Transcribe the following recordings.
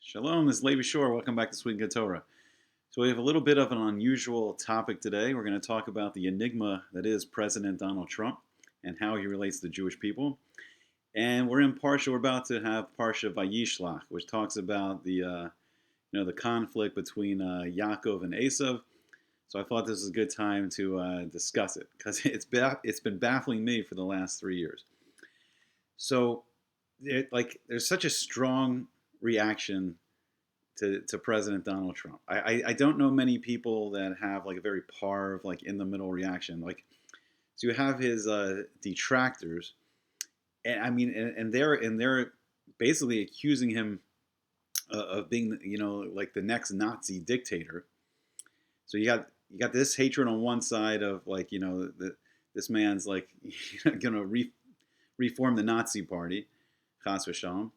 Shalom, this is Levi Shore. Welcome back to Sweet Good Torah. So we have a little bit of an unusual topic today. We're going to talk about the enigma that is President Donald Trump and how he relates to the Jewish people. And we're in Parsha. We're about to have Parsha Vayishlach, which talks about the conflict between Yaakov and ASA. So I thought this was a good time to discuss it because it's been baffling me for the last 3 years. So there's such a strong reaction to President Donald Trump. I don't know many people that have like a very parv, like in the middle reaction. So you have his detractors, and I mean, and they're basically accusing him of being, like the next Nazi dictator. So you got this hatred on one side of this man's like going to reform the Nazi Party, Chas v'shalom.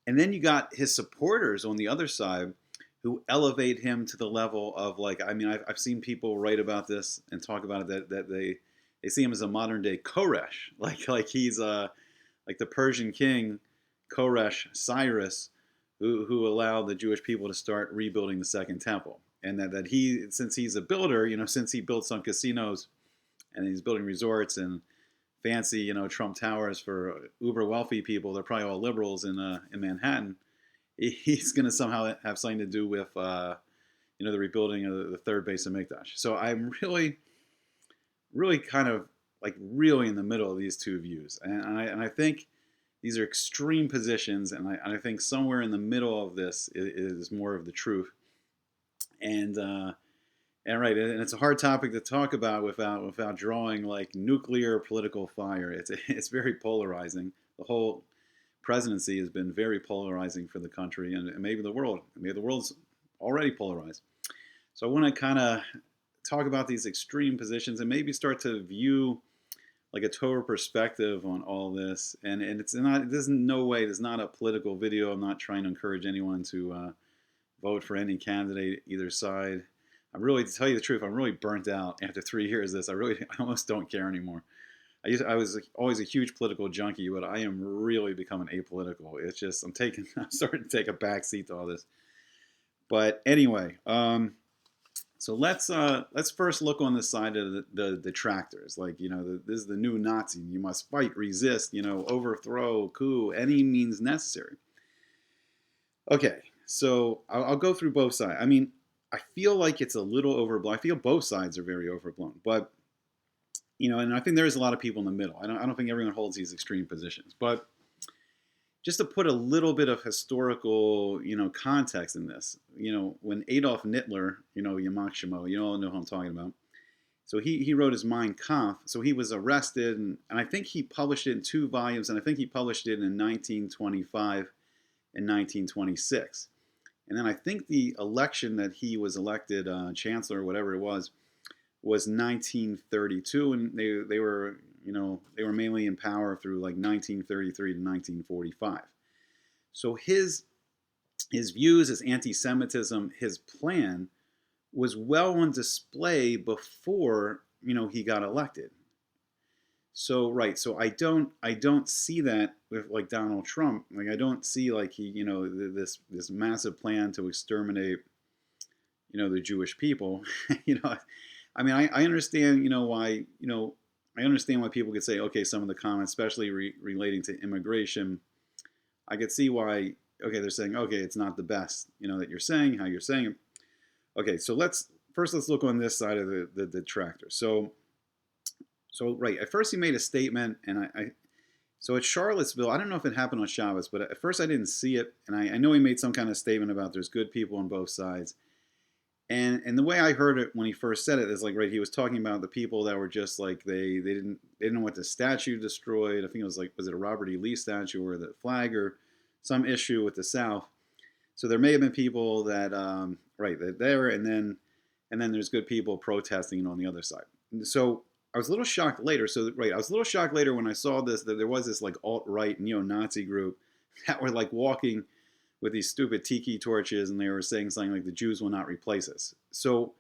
And then you got his supporters on the other side who elevate him to the level of I've seen people write about this and talk about it that they see him as a modern day Koresh, like he's like the Persian king Koresh Cyrus who allowed the Jewish people to start rebuilding the Second Temple, and that he, since he's a builder, since he built some casinos and he's building resorts and fancy, Trump Towers for uber wealthy people. They're probably all liberals in Manhattan. He's going to somehow have something to do with, the rebuilding of the third base of Mikdash. So I'm really, really kind of really in the middle of these two views, and I think these are extreme positions, and I think somewhere in the middle of this is more of the truth, and it's a hard topic to talk about without drawing like nuclear political fire. It's very polarizing. The whole presidency has been very polarizing for the country and maybe the world. Maybe the world's already polarized. So I want to kind of talk about these extreme positions and maybe start to view like a Torah perspective on all this. And it's not. This is no way. It's not a political video. I'm not trying to encourage anyone to vote for any candidate either side. To tell you the truth, I'm really burnt out after 3 years of this. I almost don't care anymore. I was always a huge political junkie, but I am really becoming apolitical. It's just I'm starting to take a back seat to all this. But anyway, so let's first look on the side of the detractors. This is the new Nazi. You must fight, resist, overthrow, coup, any means necessary. Okay, so I'll go through both sides. I mean, I feel like it's a little overblown. I feel both sides are very overblown. But, and I think there is a lot of people in the middle. I don't think everyone holds these extreme positions. But just to put a little bit of historical, context in this, when Adolf Hitler, Yamak Shemo, you all know who I'm talking about. So he wrote his Mein Kampf. So he was arrested, and I think he published it in 2 volumes, and I think he published it in 1925 and 1926. And then I think the election that he was elected chancellor or whatever it was 1932, and they were mainly in power through 1933 to 1945. So his views, his anti-Semitism, his plan was well on display before he got elected. So I don't see that with Donald Trump. I don't see he this massive plan to exterminate the Jewish people. I mean I understand why I understand why people could say, okay, some of the comments, especially relating to immigration, I could see why. Okay, they're saying, okay, it's not the best that you're saying, how you're saying it. Okay, so let's look on this side of the detractor. So at first he made a statement, and so at Charlottesville, I don't know if it happened on Shabbos, but at first I didn't see it, and I know he made some kind of statement about there's good people on both sides, and the way I heard it when he first said it is he was talking about the people that were just they didn't want the statue destroyed. I think it was was it a Robert E. Lee statue or the flag or some issue with the South. So there may have been people that that there, and then there's good people protesting on the other side. So I was a little shocked later. I was a little shocked later when I saw this, that there was this alt-right neo-Nazi group that were walking with these stupid tiki torches, and they were saying something like the Jews will not replace us. So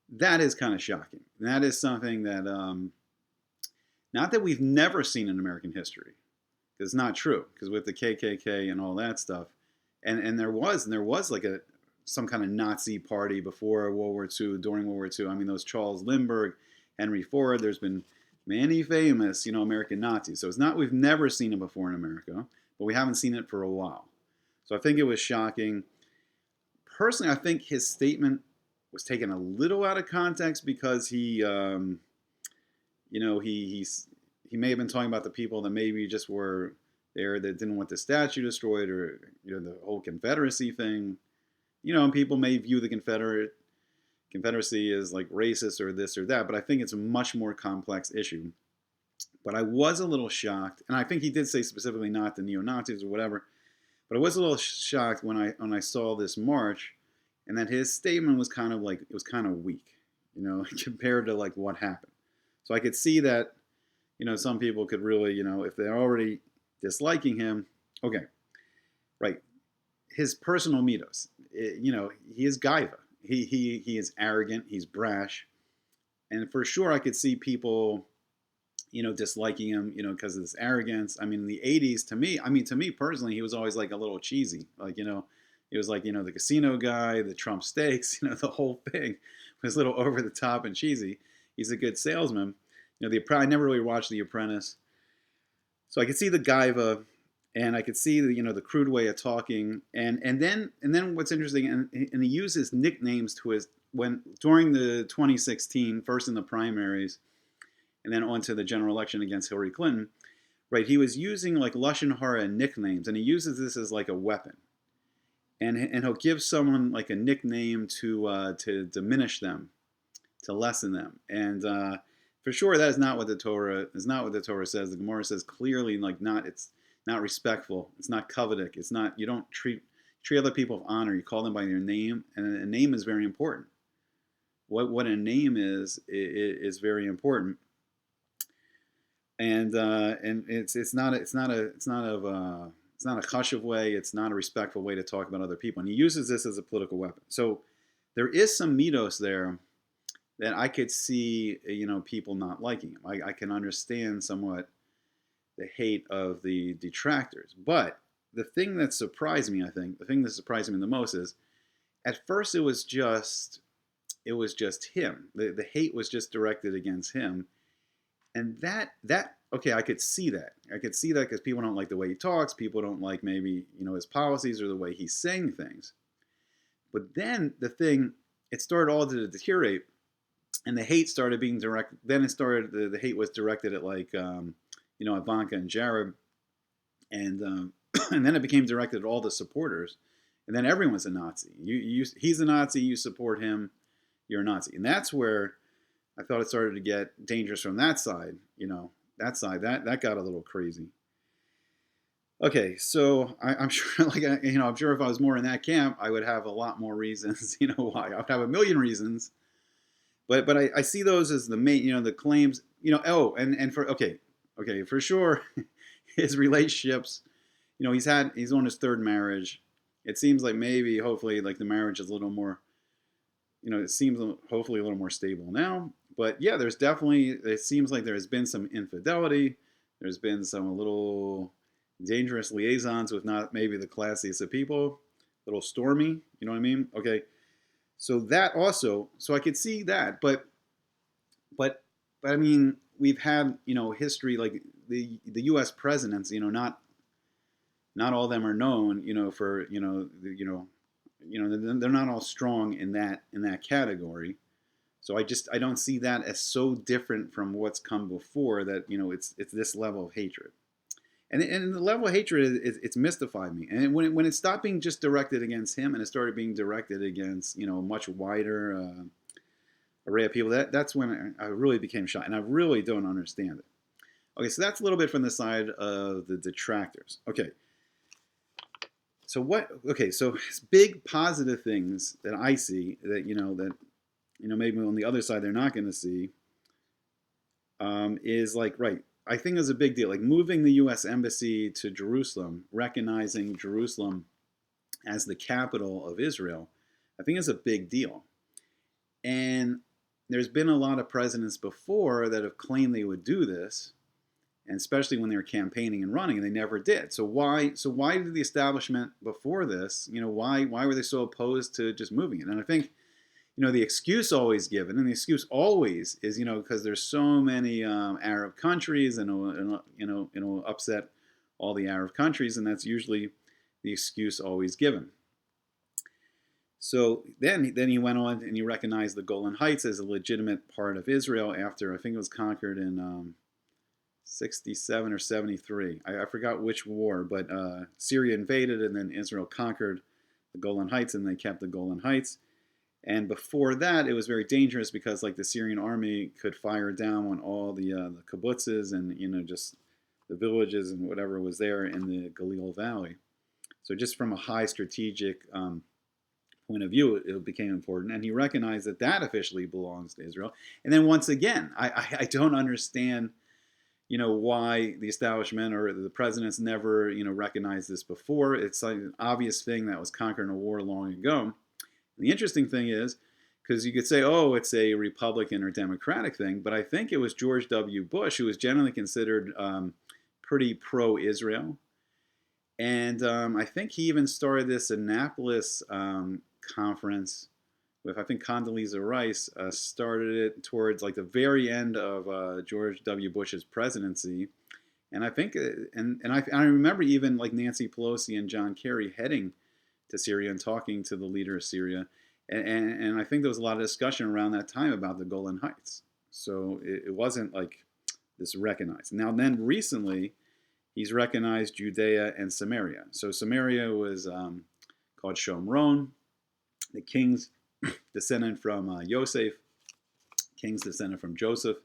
that is kind of shocking. That is something that, not that we've never seen in American history, because it's not true, because with the KKK and all that stuff, and there was like some kind of Nazi party before World War II, during World War II. I mean, those Charles Lindbergh, Henry Ford. There's been many famous, American Nazis. So it's not we've never seen it before in America, but we haven't seen it for a while. So I think it was shocking. Personally, I think his statement was taken a little out of context because he may have been talking about the people that maybe just were there that didn't want the statue destroyed, or the whole Confederacy thing. And people may view the Confederacy as like racist or this or that, but I think it's a much more complex issue. But I was a little shocked, and I think he did say specifically not the neo-Nazis or whatever, but I was a little shocked when I saw this march, and that his statement was kind of like, it was kind of weak, compared to like what happened. So I could see that, some people could really, if they're already disliking him, okay, right, his personal mitos, he is gaiva. He is arrogant. He's brash, and for sure I could see people, disliking him, because of this arrogance. I mean, in the '80s, to me personally, he was always like a little cheesy. Like, he was like, the casino guy, the Trump steaks, the whole thing was a little over the top and cheesy. He's a good salesman. I never really watched The Apprentice, so I could see the gaiva. And I could see the crude way of talking, and then what's interesting, and he uses nicknames during the 2016, first in the primaries, and then on to the general election against Hillary Clinton, right? He was using like lashon hara nicknames, and he uses this as like a weapon, and he'll give someone like a nickname to diminish them, to lessen them, and for sure that is not what the Torah says. The Gemara says clearly, like, it's not respectful. It's not covetic. It's not, you don't treat other people with honor. You call them by their name, and a name is very important. What a name is very important. And it's not a chashuv way. It's not a respectful way to talk about other people. And he uses this as a political weapon. So there is some mitos there that I could see, people not liking him. I can understand somewhat the hate of the detractors. But the thing that surprised me, the most is, at first it was just him. The hate was just directed against him. And that okay, I could see that. Because people don't like the way he talks. People don't like maybe, his policies or the way he's saying things. But then it started all to deteriorate, and the hate started being directed. Then the hate was directed at like, Ivanka and Jared, and and then it became directed at all the supporters, and then everyone's a Nazi. He's a Nazi. You support him, you're a Nazi, and that's where I thought it started to get dangerous from that side. That got a little crazy. Okay, so I'm sure, I'm sure if I was more in that camp, I would have a lot more reasons. Why? I would have a million reasons. But I see those as the main, the claims. Okay, for sure, his relationships, he's on his third marriage. It seems like maybe, hopefully, like the marriage is a little more, it seems hopefully a little more stable now. But yeah, it seems like there has been some infidelity. There's been some little dangerous liaisons with not maybe the classiest of people, a little stormy, you know what I mean? Okay, so that also, so I could see that, but I mean, we've had, history, like the U.S. presidents, not all of them are known, for, they're not all strong in that category. So I don't see that as so different from what's come before, that, it's this level of hatred. And the level of hatred, it's mystified me. And when it stopped being just directed against him and it started being directed against, a much wider array of people, that's when I really became shocked, and I really don't understand it. Okay, so that's a little bit from the side of the detractors. Okay, so big positive things that I see that maybe on the other side they're not going to see, is like, right, I think it's a big deal, like moving the U.S. Embassy to Jerusalem, recognizing Jerusalem as the capital of Israel. I think it's a big deal. And there's been a lot of presidents before that have claimed they would do this, and especially when they were campaigning and running, and they never did. So why did the establishment before this, why were they so opposed to just moving it? And I think, the excuse always given, and the excuse always is, because there's so many Arab countries, and it'll upset all the Arab countries, and that's usually the excuse always given. So then he went on and he recognized the Golan Heights as a legitimate part of Israel after, I think it was conquered in 67 or 73. I forgot which war, but Syria invaded and then Israel conquered the Golan Heights, and they kept the Golan Heights. And before that, it was very dangerous because like the Syrian army could fire down on all the kibbutzes and just the villages and whatever was there in the Galil Valley. So just from a high strategic point of view, it became important. And he recognized that officially belongs to Israel. And then once again, I don't understand, why the establishment or the presidents never, recognized this before. It's like an obvious thing that was conquered in a war long ago. And the interesting thing is, because you could say, oh, it's a Republican or Democratic thing, but I think it was George W. Bush who was generally considered pretty pro-Israel. And I think he even started this Annapolis conference with, I think Condoleezza Rice started it towards like the very end of George W. Bush's presidency. And I think, I remember even like Nancy Pelosi and John Kerry heading to Syria and talking to the leader of Syria. And I think there was a lot of discussion around that time about the Golan Heights. So it wasn't like this recognized. Now then recently, he's recognized Judea and Samaria. So Samaria was called Shomron. The kings descended from Yosef, kings descended from Joseph.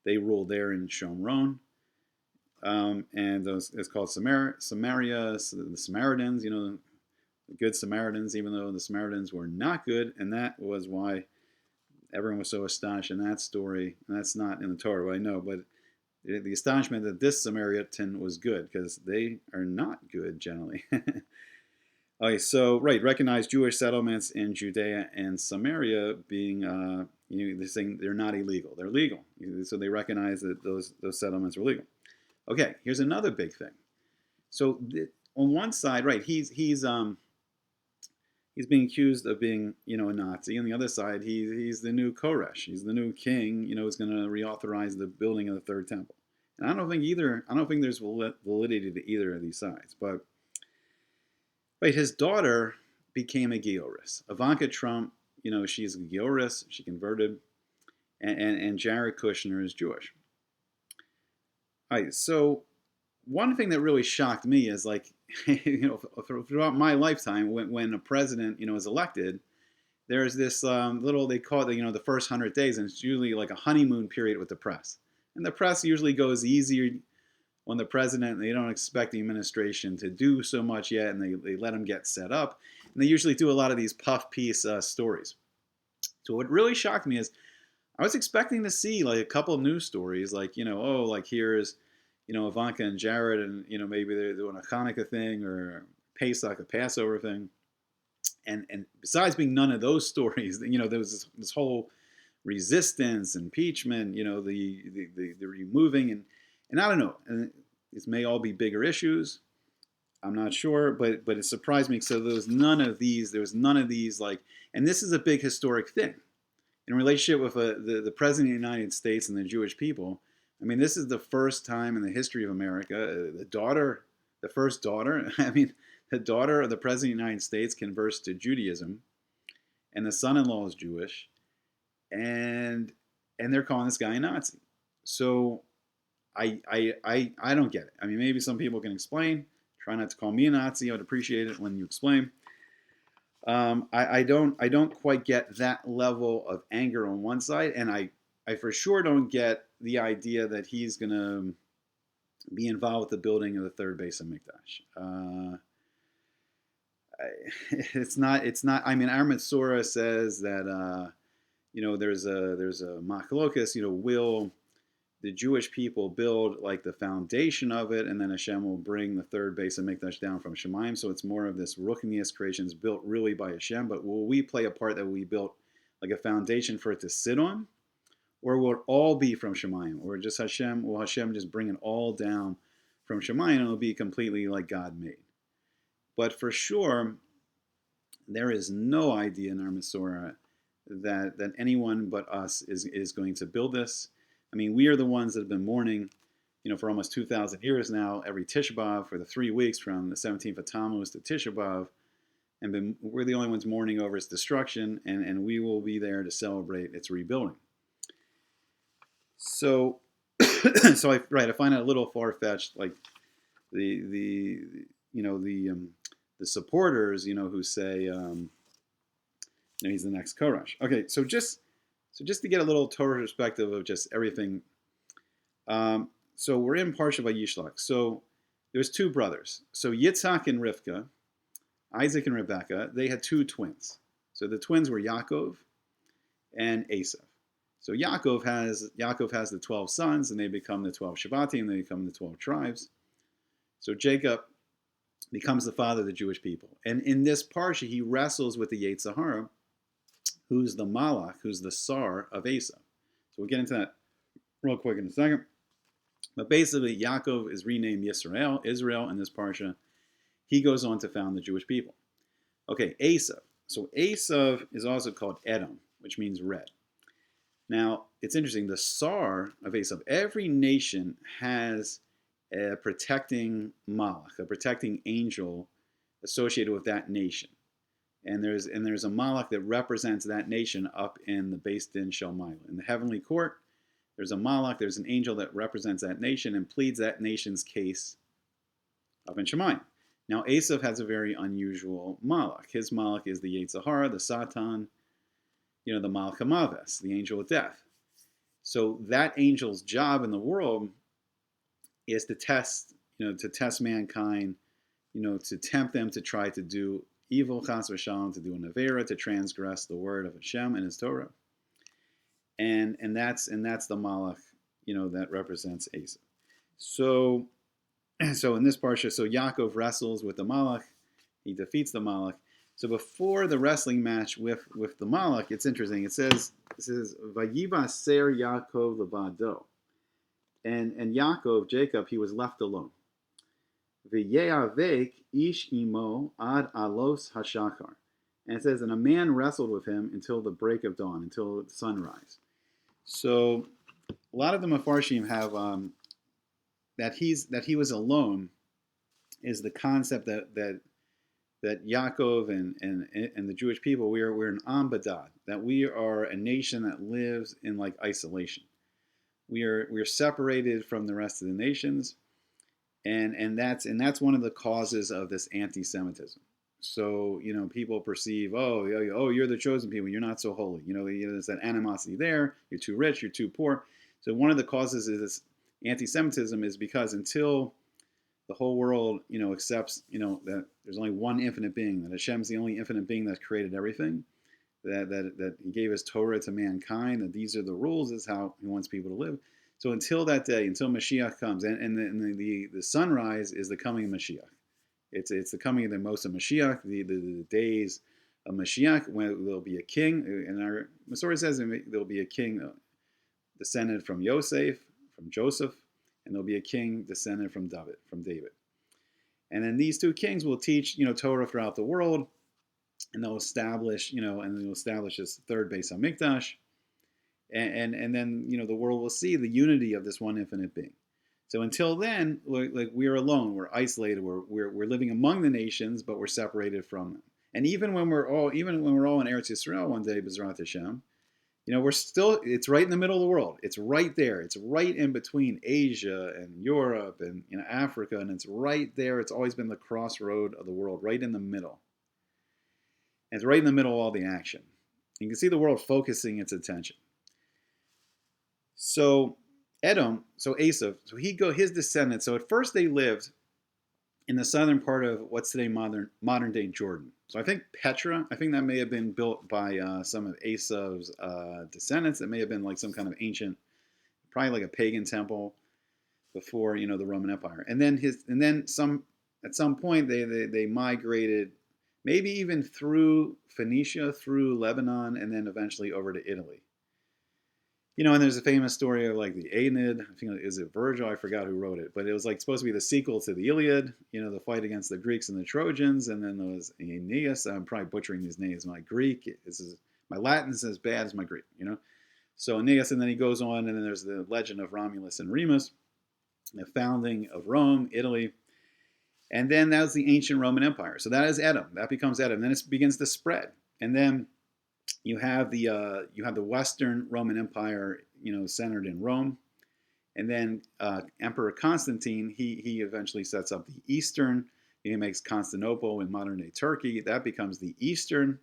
They ruled there in Shomron. And it's called Samaria, the Samaritans, the good Samaritans, even though the Samaritans were not good. And that was why everyone was so astonished in that story. And that's not in the Torah, I know, but the astonishment that this Samaritan was good, because they are not good generally. Okay, so recognize Jewish settlements in Judea and Samaria being, they're saying they're not illegal; they're legal. So they recognize that those settlements were legal. Okay, here's another big thing. So on one side, he's being accused of being, a Nazi. On the other side, he's the new Koresh. He's the new king. Who's going to reauthorize the building of the third temple. And I don't think there's validity to either of these sides. But his daughter became a Gioris. Ivanka Trump, she's a Gioris. She converted, and Jared Kushner is Jewish. All right, so one thing that really shocked me is like, throughout my lifetime, when a president, is elected, there's this little, they call it, the first 100 days, and it's usually like a honeymoon period with the press. And the press usually goes easier on the president. They don't expect the administration to do so much yet, and they let him get set up. And they usually do a lot of these puff piece stories. So what really shocked me is I was expecting to see like a couple of news stories, like, here's, Ivanka and Jared, and, maybe they're doing a Hanukkah thing or Pesach, a Passover thing. And besides being none of those stories, there was this whole resistance, impeachment, the removing, and I don't know. And these may all be bigger issues. I'm not sure, but it surprised me. So there was none of these like, and this is a big historic thing in relationship with the President of the United States and the Jewish people. I mean, this is the first time in the history of America, the first daughter, the daughter of the President of the United States converts to Judaism, and the son-in-law is Jewish, and they're calling this guy a Nazi. So I don't get it. I mean, maybe some people can explain. Try not to call me a Nazi. I would appreciate it when you explain. I don't quite get that level of anger on one side, and I for sure don't get the idea that he's going to be involved with the building of the third Beis Hamikdash. It's not. I mean, our Metzora says that there's a machlokas. Will the Jewish people build like the foundation of it, and then Hashem will bring the third Beis Hamikdash down from Shemayim? So it's more of this Ruchnius creations built really by Hashem. But will we play a part that we built like a foundation for it to sit on? Or will it all be from Shemayim? Or just will Hashem just bring it all down from Shemayim and it'll be completely like God made? But for sure, there is no idea in our Masorah that anyone but us is going to build this. I mean, we are the ones that have been mourning, for almost 2,000 years now, every Tisha B'Av for the 3 weeks from the 17th of Tammuz to Tisha B'Av, and we're the only ones mourning over its destruction, and we will be there to celebrate its rebuilding. So, I find it a little far-fetched, like the supporters, who say, he's the next Koresh. Okay, so just to get a little Torah perspective of just everything. So we're in Parsha Vayishlach. So there's 2 brothers. So Yitzhak and Rivka, Isaac and Rebekah, they had 2 twins. So the twins were Yaakov and ASA. So Yaakov has the 12 sons, and they become the 12 Shabbatim, and they become the 12 tribes. So Jacob becomes the father of the Jewish people. And in this Parsha, he wrestles with the Yetzer Hara, who's the Moloch, who's the Sar of ASA. So we'll get into that real quick in a second. But basically, Yaakov is renamed Israel in this Parsha. He goes on to found the Jewish people. Okay, Esav. So Esav is also called Edom, which means red. Now, it's interesting. The Sar of Esav, every nation has a protecting Moloch, a protecting angel associated with that nation. And there's a Moloch that represents that nation up in the Beis Din Shel Ma'ala. In the heavenly court, there's a Moloch, there's an angel that represents that nation and pleads that nation's case up in Shemayim. Now, Esav has a very unusual Moloch. His Moloch is the Yetzer Hara, the Satan, the Malach HaMaves, the angel of death. So that angel's job in the world is to test mankind, to tempt them to try to do evil, chas v'shalom, to do an avera, to transgress the word of Hashem and His Torah. And that's the Malach, that represents Esav. So in this parsha, so Yaakov wrestles with the Malach, he defeats the Malach. So before the wrestling match with the Malach, it's interesting. It says Vayiba Ser Yaakov levado, and Yaakov, Jacob, he was left alone. V'ye'avek ish imo ad alos hashachar, and it says, and a man wrestled with him until the break of dawn, until sunrise. So a lot of the Mefarshim have that he was alone is the concept that Yaakov and the Jewish people, we're an Am Badad, that we are a nation that lives in like isolation. We're separated from the rest of the nations, and that's one of the causes of this anti-Semitism. So people perceive, oh, you're the chosen people, you're not so holy. There's that animosity there. You're too rich, you're too poor. So one of the causes of this anti-Semitism is because until the whole world, accepts, that there's only one infinite being, that Hashem's the only infinite being that created everything, that He gave His Torah to mankind, that these are the rules, this is how He wants people to live. So until that day, until Mashiach comes, and the sunrise is the coming of Mashiach. It's the coming of the Moshe Mashiach, the days of Mashiach, when there'll be a king, and our Masorah says there'll be a king descended from Yosef, from Joseph, and there'll be a king descended from David. And then these 2 kings will teach, Torah throughout the world, and they'll establish, this third Beis HaMikdash, and then, the world will see the unity of this one infinite being. So until then, we're alone, we're isolated, we're living among the nations, but we're separated from them. And even when we're all in Eretz Yisrael one day, B'ezrat Hashem, it's right in the middle of the world. It's right there. It's right in between Asia and Europe and Africa, and it's right there. It's always been the crossroad of the world, right in the middle. And it's right in the middle of all the action. You can see the world focusing its attention. So Edom, so Esav, his descendants. So at first they lived in the southern part of what's today modern day Jordan. So I think Petra, that may have been built by some of Esav's descendants. It may have been like some kind of ancient, probably like a pagan temple before the Roman Empire. And then at some point they migrated, maybe even through Phoenicia, through Lebanon, and then eventually over to Italy. And there's a famous story of like the Aeneid. I think, is it Virgil? I forgot who wrote it, but it was like supposed to be the sequel to the Iliad. The fight against the Greeks and the Trojans, and then there was Aeneas. I'm probably butchering these names. My Latin's as bad as my Greek. So Aeneas, and then he goes on, and then there's the legend of Romulus and Remus, the founding of Rome, Italy, and then that was the ancient Roman Empire. So that is Edom. That becomes Edom. Then it begins to spread, and then you have the Western Roman Empire, centered in Rome, and then Emperor Constantine, he eventually sets up the Eastern. He makes Constantinople in modern day Turkey. That becomes the Eastern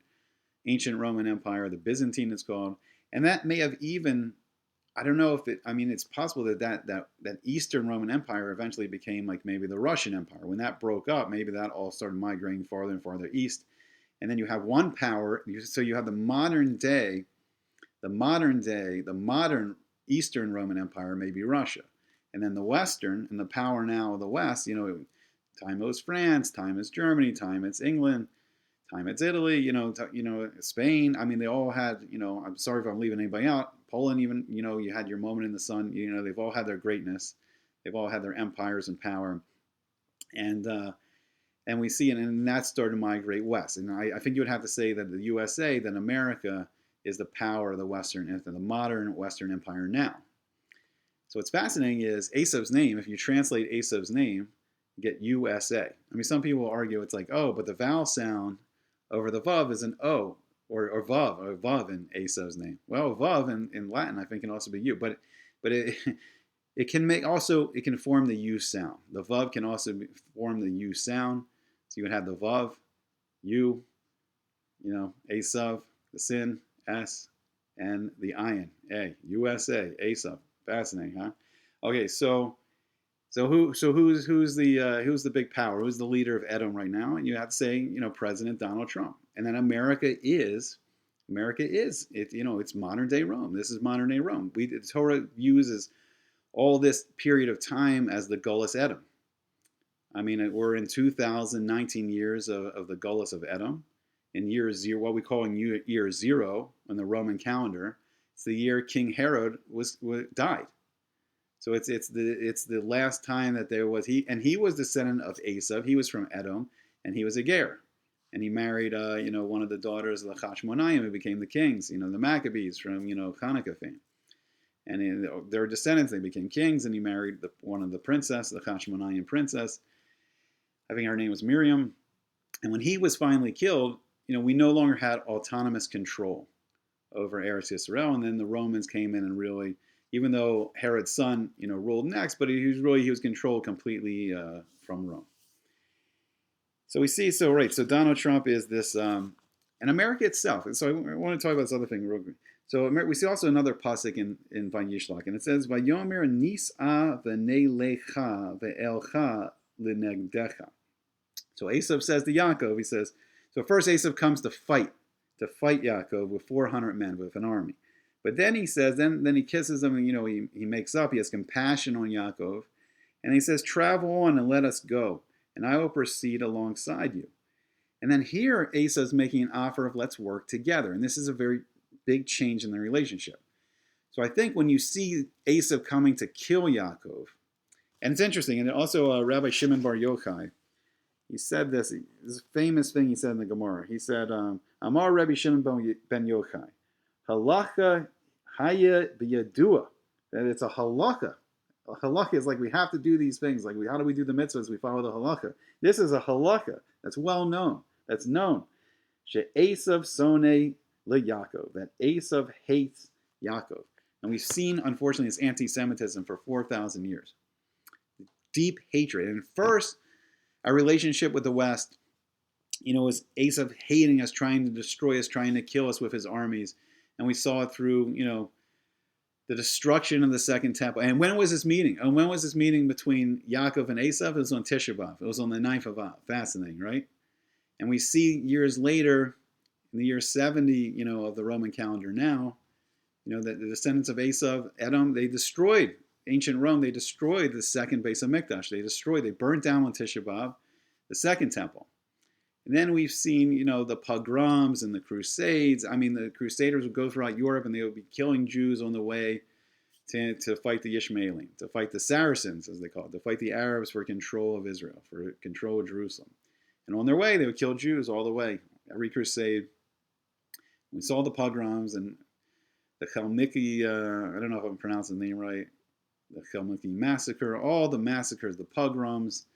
ancient Roman Empire, the Byzantine it's called, and that may have even, I don't know if it, I mean, it's possible that Eastern Roman Empire eventually became like maybe the Russian Empire. When that broke up, maybe that all started migrating farther and farther east. And then you have one power, so you have the modern modern Eastern Roman Empire, maybe Russia. And then the Western, and the power now of the West, time it was France, time it's Germany, time it's England, time it's Italy, Spain. I mean, they all had, I'm sorry if I'm leaving anybody out. Poland, even, you had your moment in the sun. They've all had their greatness. They've all had their empires and power. And we see it, and that started to migrate west. And I think you would have to say that the USA, that America, is the power of the modern Western Empire now. So what's fascinating is Asap's name. If you translate Asap's name, you get USA. I mean, some people will argue it's like, oh, but the vowel sound over the vav is an O, or vav in Asap's name. Well, vav in Latin, I think, can also be U, but it can form the U sound. The vav can also form the U sound. So you would have the vav, U, Asav, the sin, S, and the ayin, A, USA, Asaph. Fascinating, huh? Okay, so who's the big power? Who's the leader of Edom right now? And you have to say, President Donald Trump. And then America is it's modern day Rome. This is modern day Rome. The Torah uses all this period of time as the Gullus Edom. I mean, we're in 2019 years of the Gullus of Edom. In year zero, what we call year zero on the Roman calendar, it's the year King Herod died. So it's the last time that there was he was descendant of Asa. He was from Edom, and he was a ger, and he married one of the daughters of the Hashmonaim, who became the kings. The Maccabees from Hanukkah fame, and their descendants, they became kings, and he married one of the princess, the Hashmonaim princess. I think her name was Miriam, and when he was finally killed, we no longer had autonomous control over Eretz Yisrael, and then the Romans came in and really, even though Herod's son, ruled next, but he was controlled completely from Rome. So we see, so Donald Trump is this, and America itself. And so I want to talk about this other thing real quick. So we see also another pasuk in Vayishlach, and it says, "Vayomer nis'a v'nelecha ve'elcha l'negdecha." So Asaph says to Yaakov, he says, so first Asaph comes to fight Yaakov with 400 men, with an army. But then he says, then he kisses him, and he makes up, he has compassion on Yaakov, and he says, travel on and let us go, and I will proceed alongside you. And then here Asa is making an offer of let's work together, and this is a very big change in the relationship. So I think when you see Asa coming to kill Yaakov, and it's interesting, and also Rabbi Shimon Bar Yochai, he said this famous thing he said in the Gemara. He said, Amar Rabbi Shimon ben Yochai, halacha haya b'yadua, that it's a halacha. A halacha is like we have to do these things. Like how do we do the mitzvahs? We follow the halacha. This is a halacha that's well known. That's known. She'esav sonei leYaakov. That Esav hates Yaakov. And we've seen, unfortunately, this anti-Semitism for 4,000 years. Deep hatred. And first, our relationship with the West, was Esav hating us, trying to destroy us, trying to kill us with his armies. And we saw it through, the destruction of the second temple. And when was this meeting? And when was this meeting between Yaakov and Esav? It was on Tisha B'Av. It was on the 9th of Av. Fascinating, right? And we see years later, in the year 70, of the Roman calendar now, that the descendants of Esav, Edom, they destroyed ancient Rome. They destroyed the second base of Mikdash. They burnt down on Tisha B'Av the second temple. And then we've seen, the pogroms and the Crusades. I mean, the Crusaders would go throughout Europe and they would be killing Jews on the way to fight the Ishmaelim, to fight the Saracens, as they call it, to fight the Arabs for control of Israel, for control of Jerusalem. And on their way, they would kill Jews all the way, every crusade. We saw the pogroms and the Chalmiki, I don't know if I'm pronouncing the name right, the Chalmiki massacre, all the massacres, the pogroms,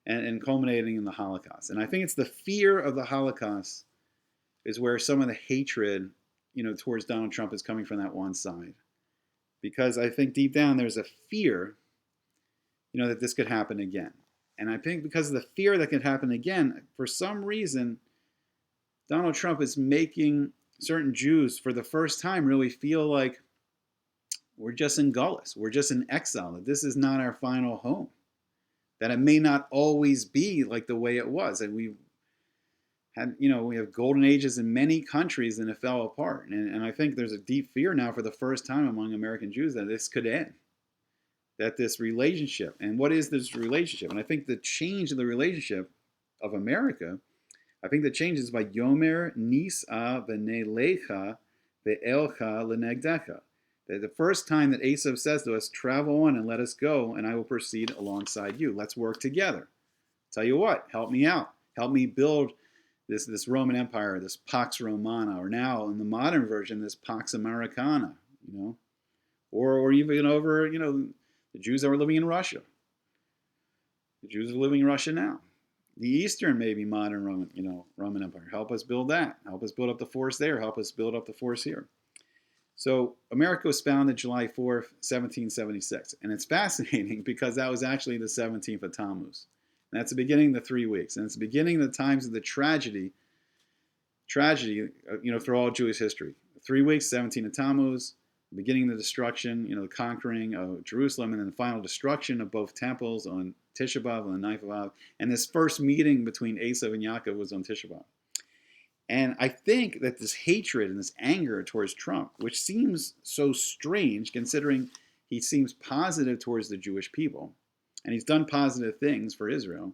and culminating in the Holocaust. And I think it's the fear of the Holocaust is where some of the hatred, towards Donald Trump is coming from that one side. Because I think deep down there's a fear, that this could happen again. And I think because of the fear that could happen again, for some reason, Donald Trump is making certain Jews, for the first time, really feel like we're just in Gullus, we're just in exile, that this is not our final home, that it may not always be like the way it was, and we have golden ages in many countries and it fell apart. And I think there's a deep fear now for the first time among American Jews that this could end, that this relationship, and what is this relationship? And I think the change in the relationship of America, I think the change is by Yomer Nis'a v'nelecha ve'elcha lenegdecha. The first time that ASA says to us, travel on and let us go, and I will proceed alongside you. Let's work together. Tell you what, help me out. Help me build this Roman Empire, this Pax Romana, or now in the modern version, this Pax Americana, or even over, the Jews that were living in Russia. The Jews are living in Russia now. The Eastern, maybe modern Roman Empire. Help us build that. Help us build up the force there. Help us build up the force here. So America was founded July 4th, 1776. And it's fascinating because that was actually the 17th of Tammuz. And that's the beginning of the 3 weeks. And it's the beginning of the times of the tragedy, through all Jewish history. 3 weeks, 17 of Tammuz, the beginning of the destruction, the conquering of Jerusalem, and then the final destruction of both temples on Tisha B'Av, on the 9th of Av. And this first meeting between Esav and Yaakov was on Tisha B'Av. And I think that this hatred and this anger towards Trump, which seems so strange considering he seems positive towards the Jewish people, and he's done positive things for Israel,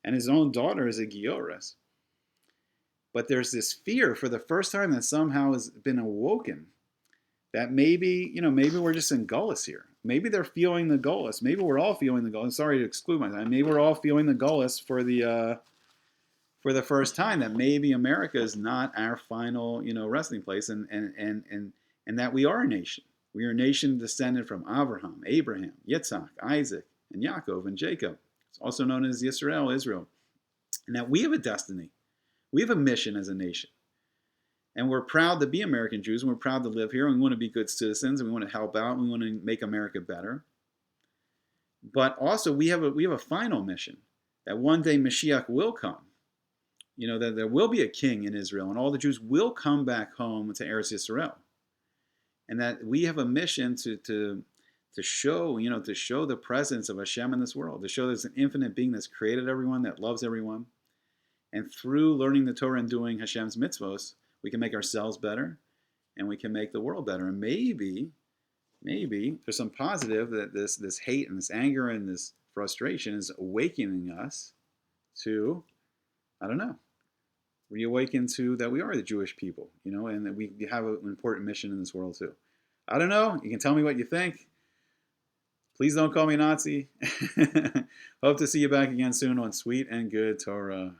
and his own daughter is a Giores. But there's this fear for the first time that somehow has been awoken, that maybe we're just in Gullus here. Maybe they're feeling the Gullus. Maybe we're all feeling the Gullus. I'm sorry to exclude myself. Maybe we're all feeling the Gullus for the first time, that maybe America is not our final, resting place, and that we are a nation. We are a nation descended from Abraham, Yitzhak, Isaac, and Yaakov and Jacob. It's also known as Israel, and that we have a destiny. We have a mission as a nation. And we're proud to be American Jews, and we're proud to live here, and we want to be good citizens, and we want to help out, and we want to make America better. But also we have a final mission, that one day Mashiach will come. That there will be a king in Israel, and all the Jews will come back home to Eretz Yisrael. And that we have a mission to show the presence of Hashem in this world, to show there's an infinite being that's created everyone, that loves everyone. And through learning the Torah and doing Hashem's mitzvos, we can make ourselves better, and we can make the world better. And maybe there's some positive that this hate and this anger and this frustration is awakening us to, reawaken to that we are the Jewish people, and that we have an important mission in this world too. I don't know. You can tell me what you think. Please don't call me a Nazi. Hope to see you back again soon on Sweet and Good Torah.